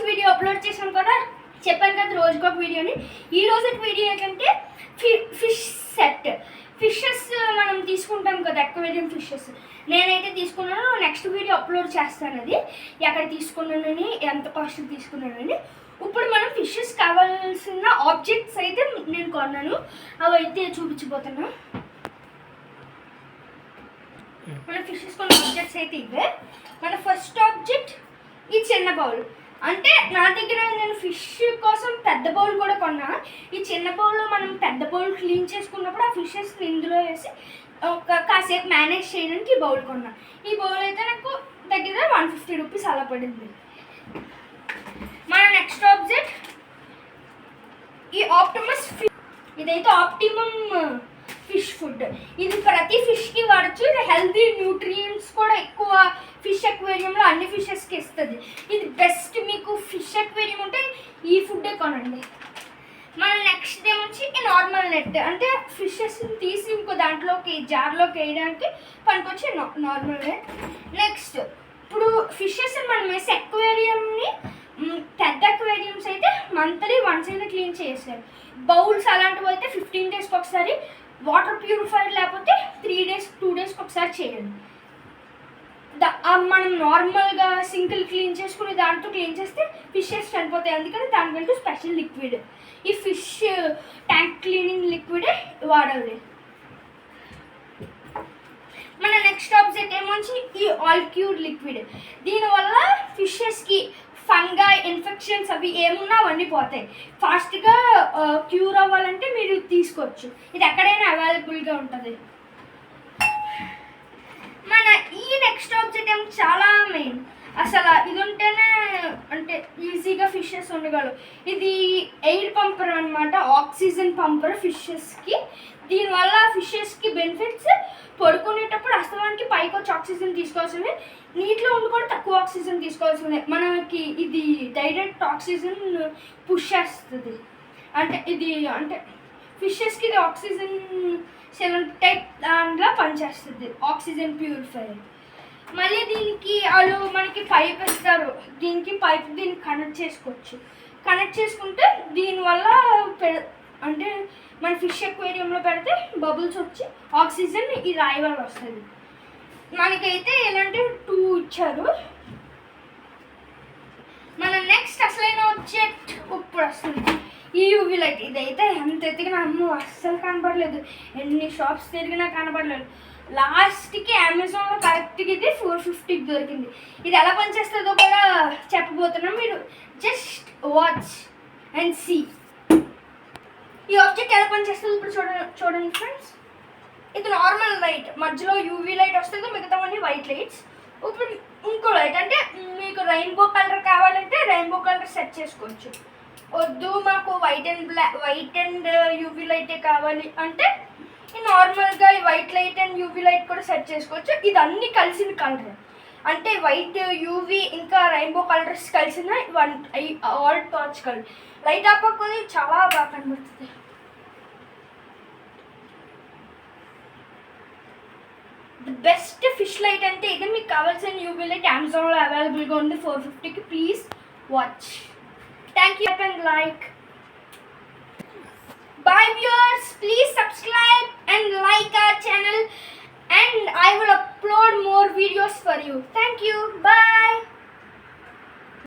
Video upload చేసాం కదా, చెప్పాను కదా రోజుకొక వీడియోని. ఈ రోజు వీడియో ఏంటంటే ఫిష్ సెట్. ఫిషెస్ మనం తీసుకుంటాం కదా, అక్వేరియం ఫిషెస్. నేనైతే తీసుకున్నాను, నెక్స్ట్ వీడియో అప్లోడ్ చేస్తాను అది ఎక్కడ తీసుకున్నానని, ఎంత కాస్ట్ తీసుకున్నానని. ఇప్పుడు మనం ఫిషెస్ కావాల్సిన ఆబ్జెక్ట్స్ అయితే నేను కొన్నాను, అవి అయితే చూపించబోతున్నా. మన ఫిషెస్ కొన్న ఆబ్జెక్ట్స్ అయితే ఇవే. మన ఫస్ట్ ఆబ్జెక్ట్ ఈ చిన్న బౌల్. అంటే నా దగ్గర నేను ఫిష్ కోసం పెద్ద బౌల్ కూడా కొన్నా. ఈ చిన్న బౌల్లో మనం పెద్ద బౌల్ క్లీన్ చేసుకున్నప్పుడు ఆ ఫిషెస్ని ఇందులో వేసి కాసేపు మేనేజ్ చేయడానికి ఈ బౌల్ కొన్నా. ఈ బౌల్ అయితే నాకు దగ్గర 150 రూపీస్ అలా పడింది. మన నెక్స్ట్ ఆబ్జెక్ట్ ఈ ఆప్టిమస్ ఫిష్. ఇదైతే ఆప్టిమమ్ ఫిష్ ఫుడ్. ఇది ప్రతి ఫిష్కి వాడచ్చు. ఇది హెల్తీ న్యూట్రియంట్స్ కూడా ఎక్కువ ఫిష్ అక్వేరియంలో అన్ని ఫిషెస్కి ఇస్తుంది. ఇది బెస్ట్. మీకు ఫిష్ అక్వేరియం ఉంటే ఈ ఫుడ్డే కొనండి. మన నెక్స్ట్ ఏమొచ్చి ఈ నార్మల్ నెట్. అంటే ఫిషెస్ని తీసి ఇంకో దాంట్లోకి జార్లోకి వేయడానికి పనికొచ్చి నార్మల్ నెట్. నెక్స్ట్ ఇప్పుడు ఫిషెస్ మనం వేసే అక్వేరియంని పెద్ద అక్వేరియంస్ అయితే మంత్లీ వన్స్ అయినా క్లీన్ చేస్తారు. బౌల్స్ అలాంటివి అయితే 15 డేస్కి ఒకసారి, వాటర్ ప్యూరిఫైర్ లేకపోతే 2 డేస్కి ఒకసారి చేయాలి. మనం నార్మల్గా సింకిల్ క్లీన్ చేసుకుని దాంతో క్లీన్ చేస్తే ఫిషెస్ చనిపోతాయి. అందుకని దానికంటూ స్పెషల్ లిక్విడ్, ఈ ఫిష్ ట్యాంక్ క్లీనింగ్ లిక్విడే వాడాలి. మన నెక్స్ట్ ఆబ్జెక్ట్ ఏమొచ్చి ఈ ఆల్ క్యూర్ లిక్విడ్. దీనివల్ల ఫిషెస్కి ఫంగై ఇన్ఫెక్షన్స్ అవి ఏమున్నా అవన్నీ పోతాయి. ఫాస్ట్గా క్యూర్ అవ్వాలంటే మీరు తీసుకోవచ్చు. ఇది ఎక్కడైనా అవైలబుల్గా ఉంటుంది. మన ఈ నెక్స్ట్ ఆబ్జెక్ట్ ఏమో చాలా మెయిన్. అసలు ఇది ఉంటేనే అంటే ఈజీగా ఫిషెస్ ఉండగలవు. ఇది ఎయిర్ పంపర్ అనమాట, ఆక్సిజన్ పంపర్ ఫిషెస్కి. దీనివల్ల ఫిషెస్కి బెనిఫిట్స్. పడుకునేటప్పుడు అస్తమానికి పైకి వచ్చి ఆక్సిజన్ తీసుకోవాల్సిందే, నీటిలో ఉండి కూడా తక్కువ ఆక్సిజన్ తీసుకోవాల్సిందే. మనకి ఇది డైరెక్ట్ ఆక్సిజన్ పుష్ చేస్తుంది. అంటే ఇది అంటే ఫిషెస్కి ఇది ఆక్సిజన్ సెలెన్ టైప్ దాంట్లో పనిచేస్తుంది, ఆక్సిజన్ ప్యూరిఫైయర్. మళ్ళీ దీనికి వాళ్ళు మనకి పైప్ ఇస్తారు. దీనికి కనెక్ట్ చేసుకోవచ్చు. కనెక్ట్ చేసుకుంటే దీనివల్ల అంటే మన ఫిష్ అక్వేరియంలో పెడితే బబుల్స్ వచ్చి ఆక్సిజన్ ఈ రాయి వల్ల వస్తుంది. మనకైతే ఎలాంటి 2 ఇచ్చారు. మన నెక్స్ట్ అసలైన ఆబ్జెక్ట్ ఇప్పుడు వస్తుంది, ఈ యూవీ లైట్. ఇదైతే ఎంత ఎత్తికినా అస్సలు కనపడలేదు, ఎన్ని షాప్స్ తిరిగినా కనపడలేదు. లాస్ట్కి అమెజాన్లో కరెక్ట్గా ఇది 450కి దొరికింది. ఇది ఎలా పనిచేస్తుందో కూడా చెప్పబోతున్నాం, మీరు జస్ట్ వాచ్ అండ్ సీ. ఈ ఆబ్జెక్ట్ ఎలా పనిచేస్తుంది ఇప్పుడు చూడండి ఫ్రెండ్స్. ఇది నార్మల్ లైట్, మధ్యలో యూవీ లైట్ వస్తుంది, మిగతావన్నీ వైట్ లైట్స్. ఇప్పుడు ఇంకో లైట్, అంటే మీకు రెయిన్బో కలర్ కావాలంటే రెయిన్బో కలర్ సెట్ చేసుకోవచ్చు. వద్దు మాకు వైట్ అండ్ యూవీ లైటే కావాలి అంటే నార్మల్గా ఈ white light and UV light కూడా సెట్ చేసుకోవచ్చు. ఇది అన్నీ కలిసిన కలర్, అంటే వైట్, యూవీ ఇంకా రెయిన్బో కలర్స్ కలిసిన ఆల్ టార్చ్ కలర్. లైట్ ఆపకపోతే చాలా బాగా కనబడుతుంది. ది బెస్ట్ ఫిష్ లైట్ అంటే ఇది. మీకు కావాల్సిన యూవీ లైట్ అమెజాన్లో అవైలబుల్గా ఉంది 450కి. Please watch. Thank you and like. Bye viewers, please subscribe and like our channel and I will upload more videos for you. Thank you. Bye.